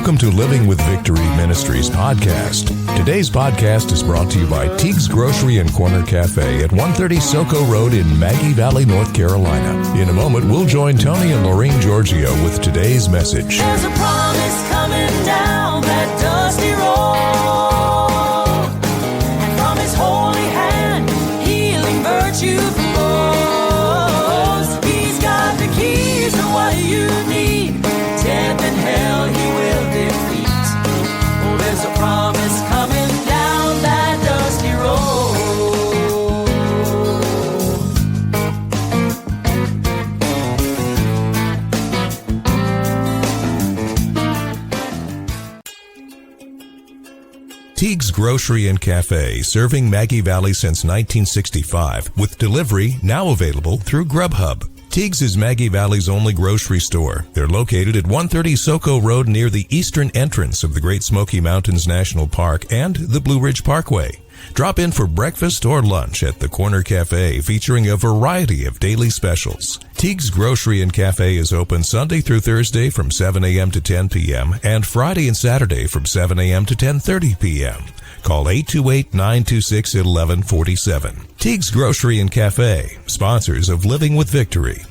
Welcome to Living with Victory Ministries podcast. Today's podcast is brought to you by Teague's Grocery and Corner Cafe at 130 Soco Road in Maggie Valley, North Carolina. In a moment, we'll join Tony and Laureen Giorgio with today's message. There's a promise coming down that dusty road, and from his holy hand, healing virtue flows. He's got the keys to what you need. Death and hell he will defeat. Oh, there's a promise coming down that dusty road. Teague's Grocery and Cafe, serving Maggie Valley since 1965, with delivery now available through Grubhub. Teague's is Maggie Valley's only grocery store. They're located at 130 Soco Road near the eastern entrance of the Great Smoky Mountains National Park and the Blue Ridge Parkway. Drop in for breakfast or lunch at the Corner Cafe, featuring a variety of daily specials. Teague's Grocery and Cafe is open Sunday through Thursday from 7 a.m. to 10 p.m. and Friday and Saturday from 7 a.m. to 10:30 p.m. Call 828-926-1147. Teague's Grocery and Cafe, sponsors of Living with Victory.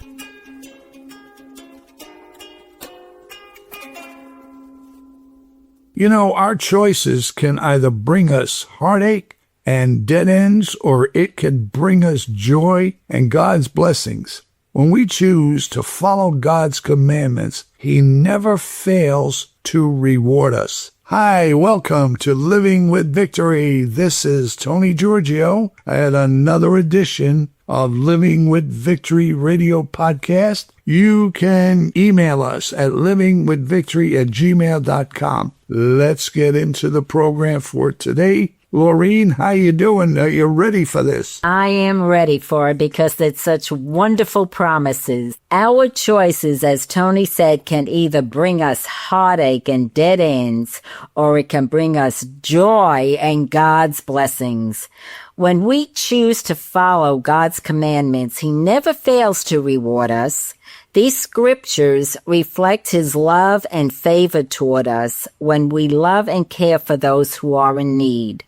You know, our choices can either bring us heartache and dead ends, or it can bring us joy and God's blessings. When we choose to follow God's commandments, He never fails to reward us. Hi, welcome to Living with Victory. This is Tony Giorgio at another edition of Living with Victory radio podcast. You can email us at livingwithvictory@gmail.com. Let's get into the program for today. Laureen, how you doing? Are you ready for this? I am ready for it because it's such wonderful promises. Our choices, as Tony said, can either bring us heartache and dead ends, or it can bring us joy and God's blessings. When we choose to follow God's commandments, He never fails to reward us. These scriptures reflect His love and favor toward us when we love and care for those who are in need.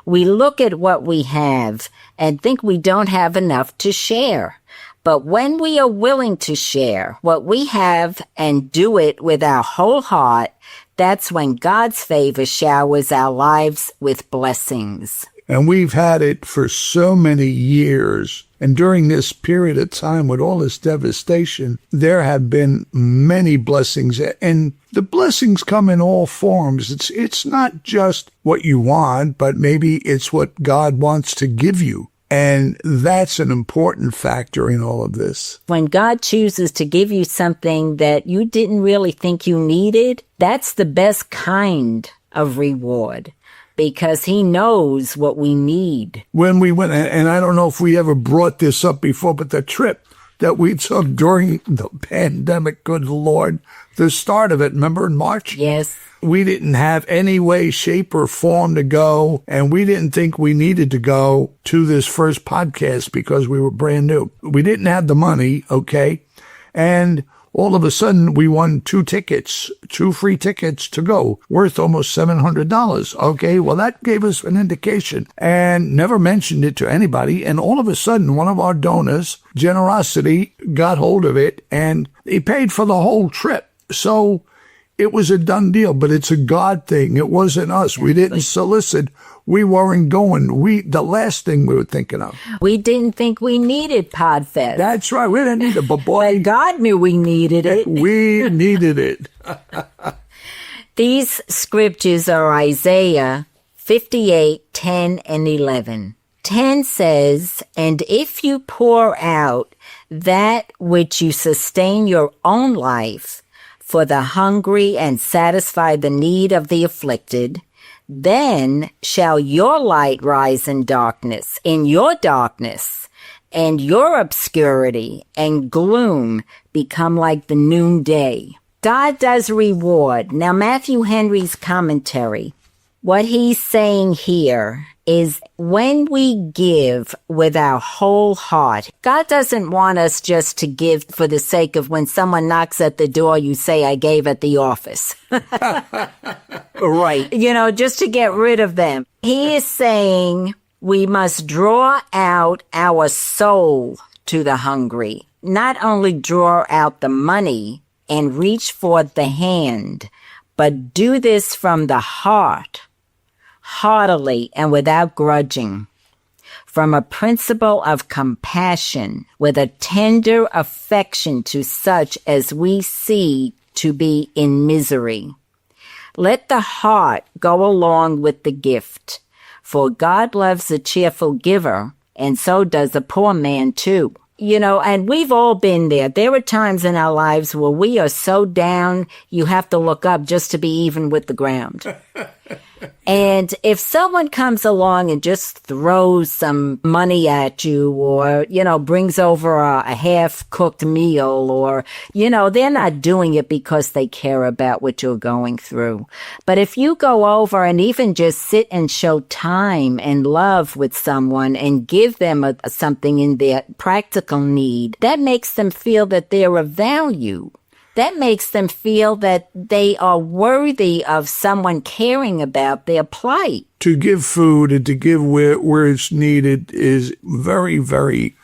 We look at what we have and think we don't have enough to share. But when we are willing to share what we have and do it with our whole heart, that's when God's favor showers our lives with blessings. And we've had it for so many years. And during this period of time with all this devastation, there have been many blessings. And the blessings come in all forms. It's not just what you want, but maybe it's what God wants to give you. And that's an important factor in all of this. When God chooses to give you something that you didn't really think you needed, that's the best kind of reward, because He knows what we need. When we went, and I don't know if we ever brought this up before, but the trip that we took during the pandemic, good Lord, the start of it, remember in March? Yes. We didn't have any way, shape, or form to go, and we didn't think we needed to go to this first podcast because we were brand new. We didn't have the money, okay? And all of a sudden, we won two free tickets to go, worth almost $700. Okay, well, that gave us an indication and never mentioned it to anybody. And all of a sudden, one of our donors, Generosity, got hold of it, and he paid for the whole trip. So it was a done deal, but it's a God thing. It wasn't us. We didn't solicit. We weren't going. The last thing we were thinking of. We didn't think we needed Podfest. That's right. We didn't need it, but boy, but God knew we needed it. We needed it. These scriptures are Isaiah 58:10 and 11. 10 says, "And if you pour out that which you sustain your own life for the hungry and satisfy the need of the afflicted, then shall your light rise in your darkness, and your obscurity and gloom become like the noonday." God does reward. Now, Matthew Henry's commentary What he's saying here is when we give with our whole heart, God doesn't want us just to give for the sake of when someone knocks at the door, you say, I gave at the office. Right. Just to get rid of them. He is saying we must draw out our soul to the hungry, not only draw out the money and reach forth the hand, but do this from the heart, heartily and without grudging, from a principle of compassion, with a tender affection to such as we see to be in misery. Let the heart go along with the gift, for God loves a cheerful giver, and so does a poor man too. And we've all been there. There are times in our lives where we are so down, you have to look up just to be even with the ground. And if someone comes along and just throws some money at you or, brings over a half-cooked meal or, they're not doing it because they care about what you're going through. But if you go over and even just sit and show time and love with someone and give them something in their practical need, that makes them feel that they're of value. That makes them feel that they are worthy of someone caring about their plight. To give food and to give where it's needed is very, very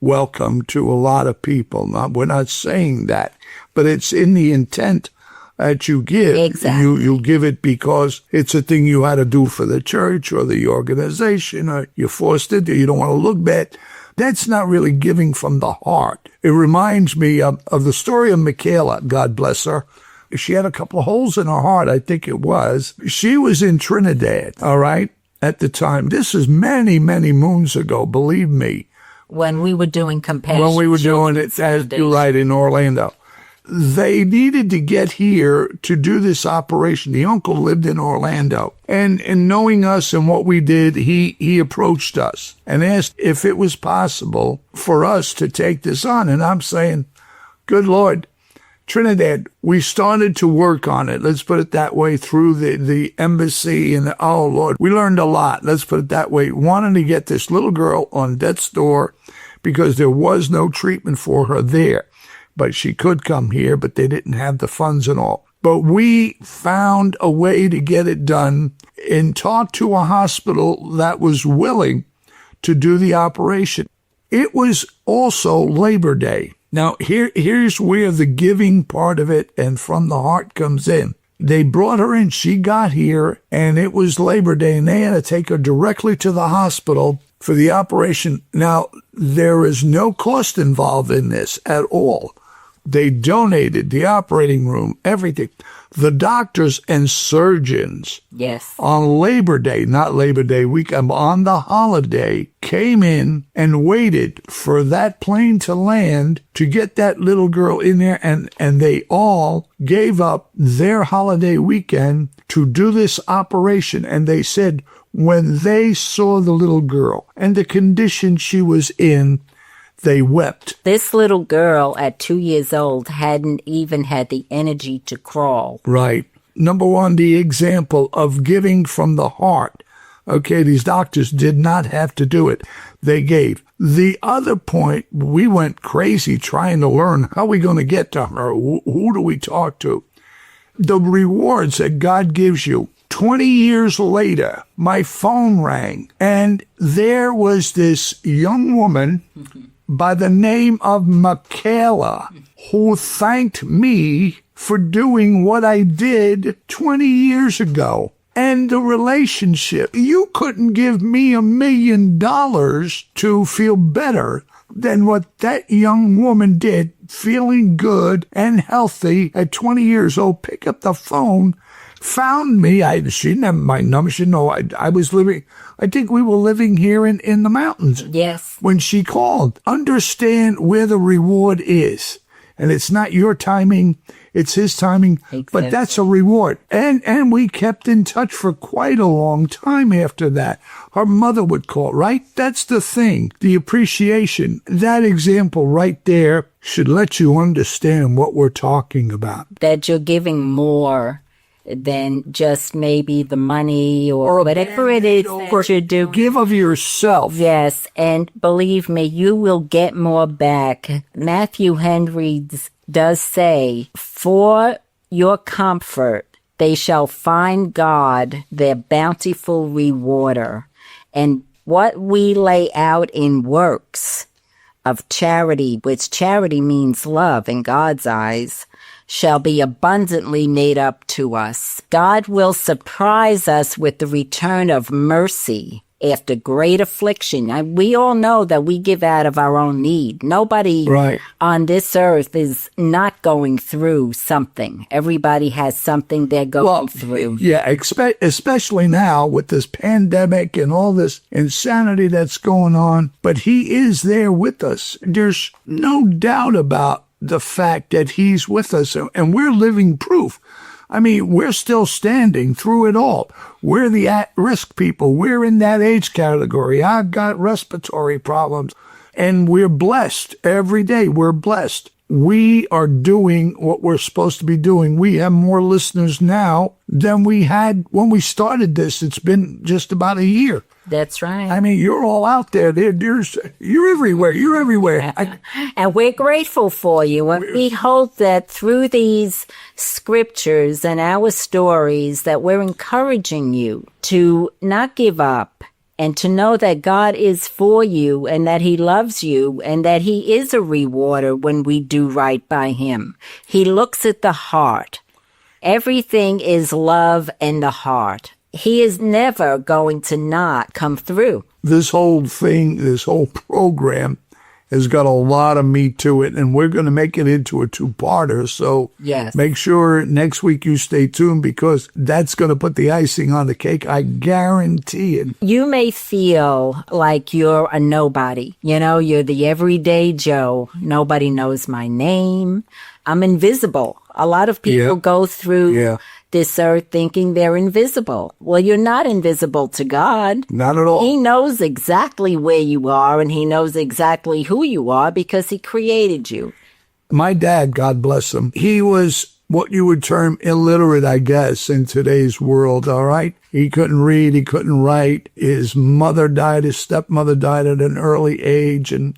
welcome to a lot of people. We're not saying that, but it's in the intent that you give. Exactly. You give it because it's a thing you had to do for the church or the organization, or you're forced to do. You don't want to look bad. That's not really giving from the heart. It reminds me of the story of Michaela, God bless her. She had a couple of holes in her heart, I think it was. She was in Trinidad, all right, at the time. This is many, many moons ago, believe me. When we were doing compassion. When we were doing it, as you're right, in Orlando. They needed to get here to do this operation. The uncle lived in Orlando. And knowing us and what we did, he approached us and asked if it was possible for us to take this on. And I'm saying, good Lord, Trinidad, we started to work on it. Let's put it that way, through the embassy. And oh, Lord, we learned a lot. Let's put it that way. Wanting to get this little girl on death's door because there was no treatment for her there. But she could come here, but they didn't have the funds and all. But we found a way to get it done and talked to a hospital that was willing to do the operation. It was also Labor Day. Now, here's where the giving part of it and from the heart comes in. They brought her in. She got here, and it was Labor Day, and they had to take her directly to the hospital for the operation. Now, there is no cost involved in this at all. They donated the operating room, everything. The doctors and surgeons, yes, on Labor Day, not Labor Day weekend, on the holiday, came in and waited for that plane to land to get that little girl in there. And they all gave up their holiday weekend to do this operation. And they said when they saw the little girl and the condition she was in, they wept. This little girl at 2 years old hadn't even had the energy to crawl. Right. Number one, the example of giving from the heart. Okay, these doctors did not have to do it. They gave. The other point, we went crazy trying to learn how are we going to get to her? Who do we talk to? The rewards that God gives you. 20 years later, my phone rang, and there was this young woman by the name of Michaela, who thanked me for doing what I did 20 years ago. And the relationship, you couldn't give me $1 million to feel better than what that young woman did, feeling good and healthy at 20 years old. Pick up the phone, found me. She didn't have my number. She didn't know I was living. I think we were living here in the mountains. Yes. When she called, understand where the reward is. And it's not your timing, it's his timing, exactly. But that's a reward. And we kept in touch for quite a long time after that. Her mother would call, right? That's the thing, the appreciation. That example right there should let you understand what we're talking about. That you're giving more than just maybe the money or whatever it is that you do. Give of yourself. Yes, and believe me, you will get more back. Matthew Henry does say, for your comfort, they shall find God, their bountiful rewarder. And what we lay out in works of charity, which charity means love in God's eyes, shall be abundantly made up to us. God will surprise us with the return of mercy after great affliction. And we all know that we give out of our own need. Nobody on this earth is not going through something. Everybody has something they're going through. Yeah, especially now with this pandemic and all this insanity that's going on. But he is there with us. There's no doubt about the fact that he's with us, and we're living proof. I mean, we're still standing through it all. We're the at-risk people. We're in that age category. I've got respiratory problems, and we're blessed every day. We're blessed. We are doing what we're supposed to be doing. We have more listeners now than we had when we started this. It's been just about a year. That's right. I mean, you're all out there. You're everywhere. You're everywhere. And we're grateful for you. And we hope that through these scriptures and our stories that we're encouraging you to not give up and to know that God is for you and that he loves you and that he is a rewarder when we do right by him. He looks at the heart. Everything is love in the heart. He is never going to not come through. This whole thing, this whole program has got a lot of meat to it, and we're going to make it into a two-parter. So make sure next week you stay tuned, because that's going to put the icing on the cake. I guarantee it. You may feel like you're a nobody. You know, you're the everyday Joe. Nobody knows my name. I'm invisible. A lot of people go through this earth thinking they're invisible. Well, you're not invisible to God. Not at all. He knows exactly where you are, and he knows exactly who you are because he created you. My dad, God bless him, he was what you would term illiterate, I guess, in today's world, all right? He couldn't read, he couldn't write. His mother died, his stepmother died at an early age, and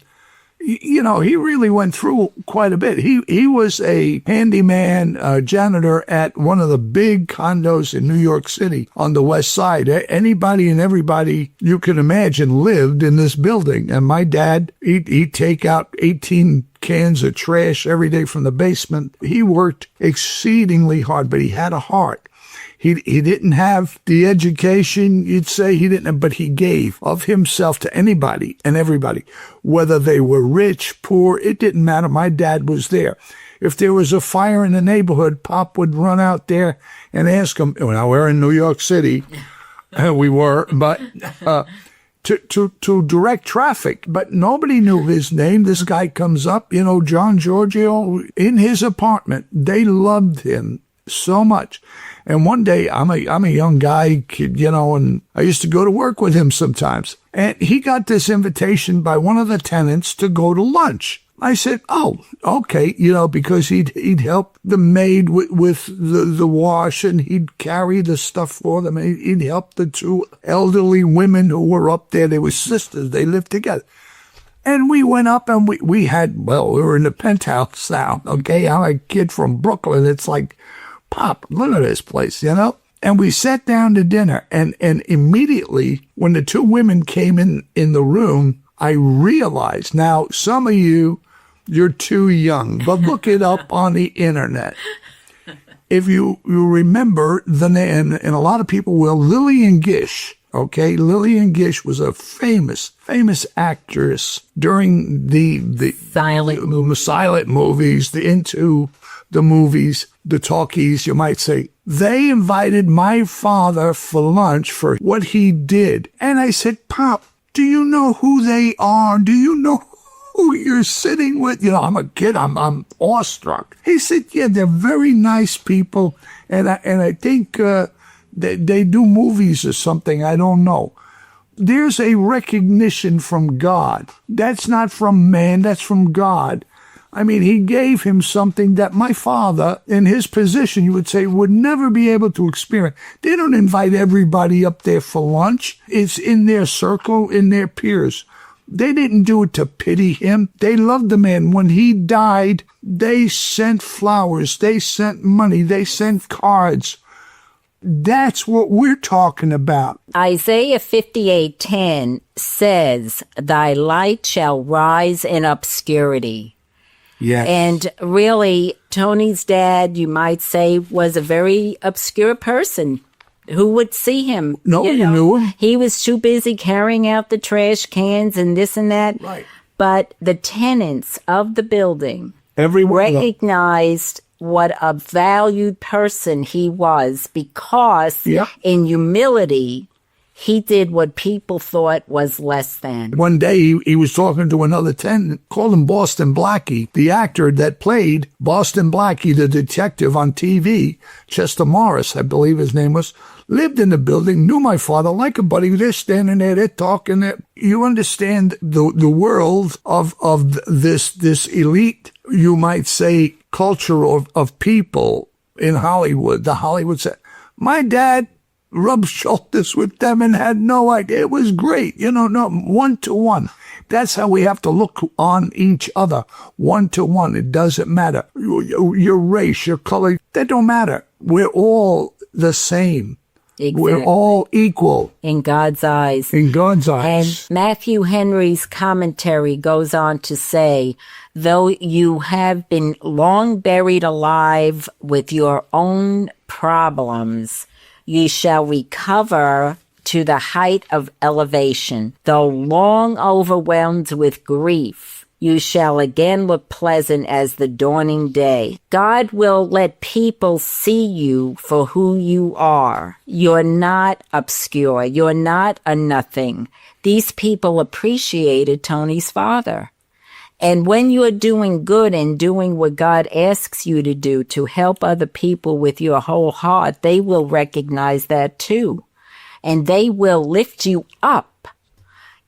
you know, he really went through quite a bit. He was a handyman, janitor at one of the big condos in New York City on the west side. Anybody and everybody you can imagine lived in this building. And my dad, he'd take out 18 cans of trash every day from the basement. He worked exceedingly hard, but he had a heart. He didn't have the education, you'd say he didn't, but he gave of himself to anybody and everybody, whether they were rich, poor, it didn't matter. My dad was there. If there was a fire in the neighborhood, Pop would run out there and ask him. Now, we're in New York City, we were, but to direct traffic, but nobody knew his name. This guy comes up, you know, Giorgio, in his apartment. They loved him so much. And one day, I'm a young guy, you know, and I used to go to work with him sometimes. And he got this invitation by one of the tenants to go to lunch. I said, oh, okay, you know, because he'd help the maid with the wash, and he'd carry the stuff for them. And he'd help the two elderly women who were up there. They were sisters. They lived together. And we went up and we were in the penthouse now, okay? I'm a kid from Brooklyn. It's like, Pop, look at this place, you know? And we sat down to dinner, and immediately when the two women came in the room, I realized, now some of you're too young, but look it up on the internet. If you remember the name, and a lot of people will, Lillian Gish, okay? Lillian Gish was a famous actress during the silent movies, into the movies, the talkies, you might say. They invited my father for lunch for what he did. And I said, Pop, do you know who they are? Do you know who you're sitting with? You know, I'm a kid. I'm awestruck. He said, yeah, they're very nice people. And I think they do movies or something. I don't know. There's a recognition from God. That's not from man. That's from God. I mean, he gave him something that my father, in his position, you would say, would never be able to experience. They don't invite everybody up there for lunch. It's in their circle, in their peers. They didn't do it to pity him. They loved the man. When he died, they sent flowers. They sent money. They sent cards. That's what we're talking about. Isaiah 58:10 says, "Thy light shall rise in obscurity." Yes. And really, Tony's dad, you might say, was a very obscure person. Who would see him? Nobody knew him. He was too busy carrying out the trash cans and this and that. Right. But the tenants of the building Everyone recognized what a valued person he was because in humility, he did what people thought was less than. One day he was talking to another tenant, called him Boston Blackie, the actor that played Boston Blackie, the detective on TV. Chester Morris, I believe his name was, lived in the building, knew my father like a buddy. They're standing there, they're talking. You understand the world of this elite, you might say, culture of people in Hollywood, the Hollywood set. My dad rubbed shoulders with them and had no idea. It was great. No, 1-to-1. That's how we have to look on each other. 1-to-1. It doesn't matter. Your race, your color, that don't matter. We're all the same. Exactly. We're all equal. In God's eyes. In God's eyes. And Matthew Henry's commentary goes on to say, though you have been long buried alive with your own problems, ye shall recover to the height of elevation. Though long overwhelmed with grief, you shall again look pleasant as the dawning day. God will let people see you for who you are. You're not obscure. You're not a nothing. These people appreciated Tony's father. And when you're doing good and doing what God asks you to do to help other people with your whole heart, they will recognize that too. And they will lift you up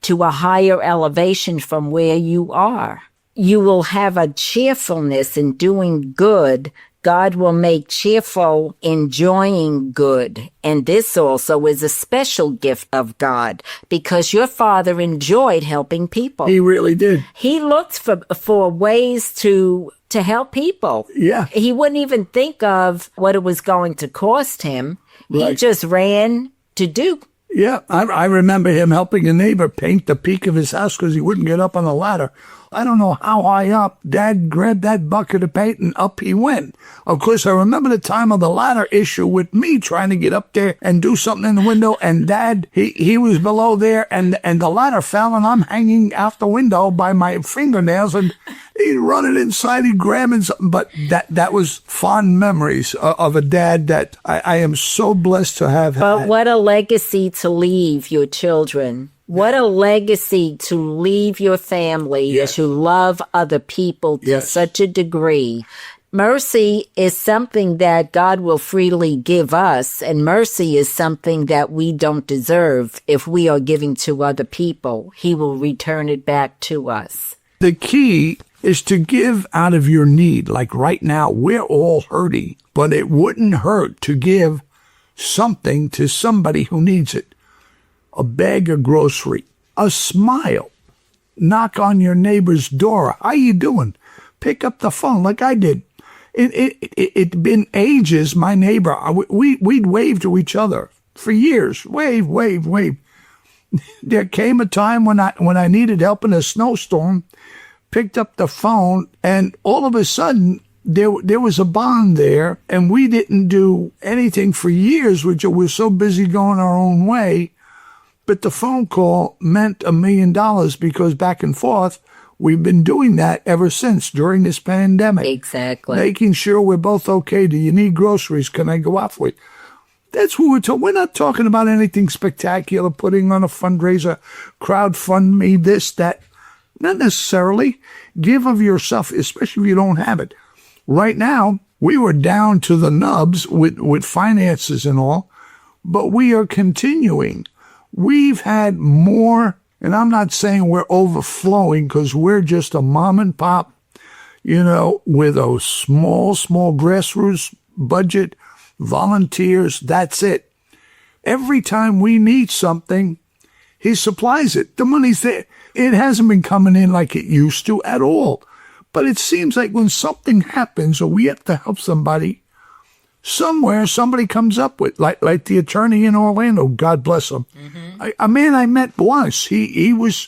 to a higher elevation from where you are. You will have a cheerfulness in doing good. God will make cheerful enjoying good. And this also is a special gift of God because your father enjoyed helping people. He really did. He looked for ways to help people. Yeah. He wouldn't even think of what it was going to cost him. Right. He just ran to do. Yeah, I remember him helping a neighbor paint the peak of his house because he wouldn't get up on the ladder. I don't know how high up. Dad grabbed that bucket of paint and up he went. Of course, I remember the time of the ladder issue with me trying to get up there and do something in the window. And Dad, he was below there and the ladder fell and I'm hanging out the window by my fingernails and he'd running inside, he'd grabbing something. But that was fond memories of a dad that I am so blessed to have had. But what a legacy to leave your children. What a legacy to leave your family, to love other people to such a degree. Mercy is something that God will freely give us, and mercy is something that we don't deserve. If we are giving to other people, He will return it back to us. The key is to give out of your need. Like right now, we're all hurting, but it wouldn't hurt to give something to somebody who needs it. A bag of grocery, a smile, knock on your neighbor's door. How you doing? Pick up the phone like I did. It'd been ages, my neighbor, we'd wave to each other for years. Wave, wave, wave. There came a time when I needed help in a snowstorm, picked up the phone, and all of a sudden, there was a bond there, and we didn't do anything for years, which we were so busy going our own way. But the phone call meant $1 million because back and forth, we've been doing that ever since during this pandemic. Exactly. Making sure we're both okay. Do you need groceries? Can I go out for you? That's what we're talking. We're not talking about anything spectacular, putting on a fundraiser, crowdfund me, this, that. Not necessarily. Give of yourself, especially if you don't have it. Right now, we were down to the nubs with finances and all, but we are continuing. We've had more, and I'm not saying we're overflowing because we're just a mom and pop with a small grassroots budget, volunteers, that's it. Every time we need something, he supplies it. The money's there. It hasn't been coming in like it used to at all. But it seems like when something happens or we have to help somebody, somewhere somebody comes up with, like the attorney in Orlando, God bless him. Mm-hmm. A man I met once, he was,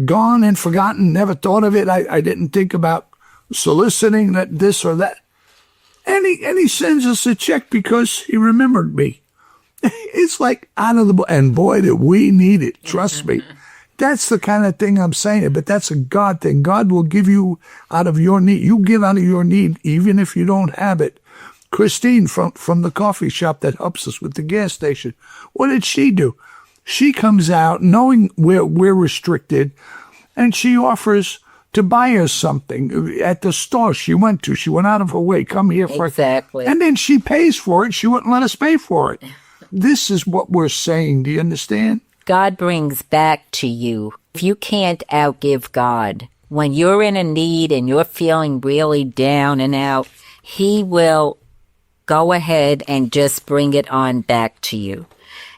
gone and forgotten, never thought of it. I didn't think about soliciting that this or that. And he sends us a check because he remembered me. It's like out of the blue. And boy, did we need it. Trust me. That's the kind of thing I'm saying. But that's a God thing. God will give you out of your need. You give out of your need, even if you don't have it. Christine from the coffee shop that helps us with the gas station. What did she do? She comes out knowing we're restricted, and she offers to buy us something at the store she went to. She went out of her way, come here for Exactly. And then she pays for it. She wouldn't let us pay for it. This is what we're saying. Do you understand? God brings back to you. If you can't outgive God, when you're in a need and you're feeling really down and out, he will go ahead and just bring it on back to you.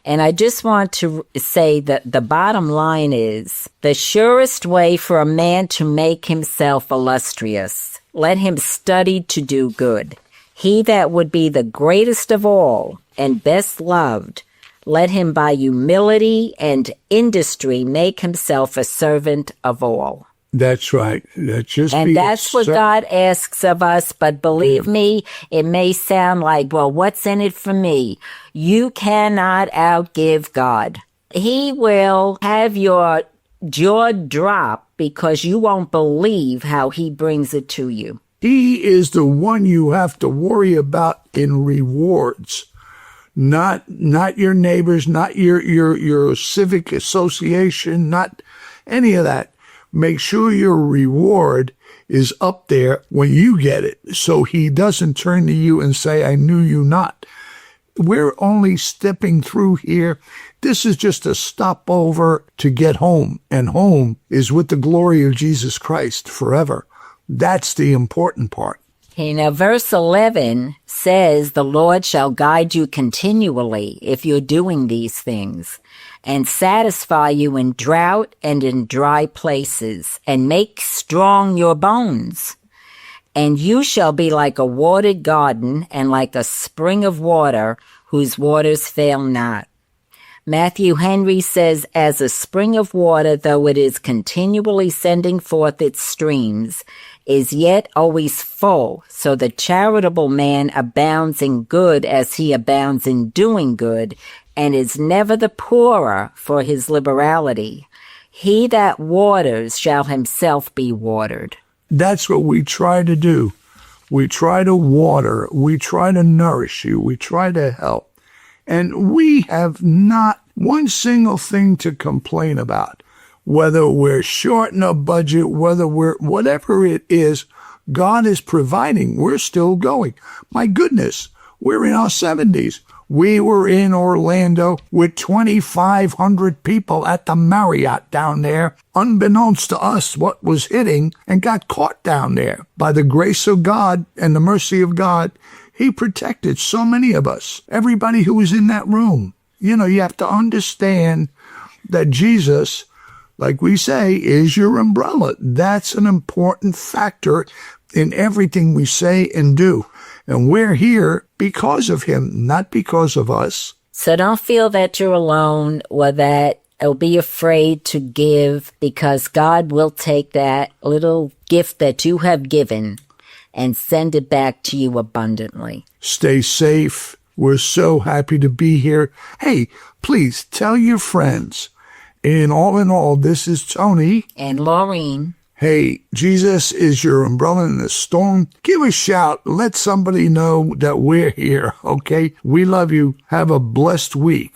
And I just want to say that the bottom line is the surest way for a man to make himself illustrious, let him study to do good. He that would be the greatest of all and best loved, let him by humility and industry make himself a servant of all. That's right. That's what God asks of us. But believe me, it may sound like, well, what's in it for me? You cannot outgive God. He will have your jaw drop because you won't believe how he brings it to you. He is the one you have to worry about in rewards. Not your neighbors, not your civic association, not any of that. Make sure your reward is up there when you get it, so he doesn't turn to you and say, I knew you not. We're only stepping through here. This is just a stopover to get home, and home is with the glory of Jesus Christ forever. That's the important part. Now, verse 11 says, the Lord shall guide you continually if you're doing these things, and satisfy you in drought and in dry places, and make strong your bones. And you shall be like a watered garden and like a spring of water whose waters fail not. Matthew Henry says, as a spring of water, though it is continually sending forth its streams, is yet always full, so the charitable man abounds in good as he abounds in doing good, and is never the poorer for his liberality. He that waters shall himself be watered. That's what we try to do. We try to water. We try to nourish you. We try to help. And we have not one single thing to complain about. Whether we're short in a budget, whatever it is, God is providing. We're still going. My goodness, we're in our 70s. We were in Orlando with 2,500 people at the Marriott down there, unbeknownst to us what was hitting, and got caught down there. By the grace of God and the mercy of God, he protected so many of us, everybody who was in that room. You have to understand that Jesus, like we say, is your umbrella. That's an important factor in everything we say and do. And we're here because of him, not because of us. So don't feel that you're alone or be afraid to give, because God will take that little gift that you have given and send it back to you abundantly. Stay safe. We're so happy to be here. Hey, please tell your friends. In all, this is Tony. And Laureen. Hey, Jesus is your umbrella in the storm. Give a shout. Let somebody know that we're here, okay? We love you. Have a blessed week.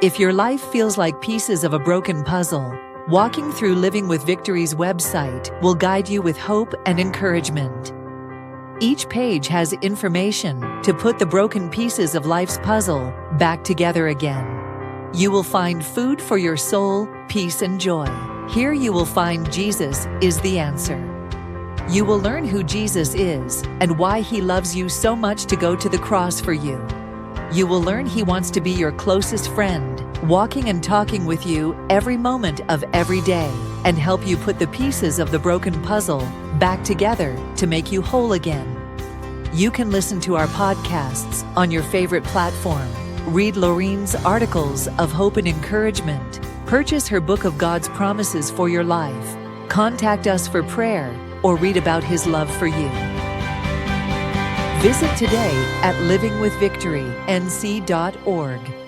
If your life feels like pieces of a broken puzzle, walking through Living with Victory's website will guide you with hope and encouragement. Each page has information to put the broken pieces of life's puzzle back together again. You will find food for your soul, peace, and joy. Here you will find Jesus is the answer. You will learn who Jesus is and why he loves you so much to go to the cross for you. You will learn he wants to be your closest friend, walking and talking with you every moment of every day, and help you put the pieces of the broken puzzle back together to make you whole again. You can listen to our podcasts on your favorite platform, read Laureen's articles of hope and encouragement, purchase her book of God's promises for your life, contact us for prayer, or read about his love for you. Visit today at livingwithvictorync.org.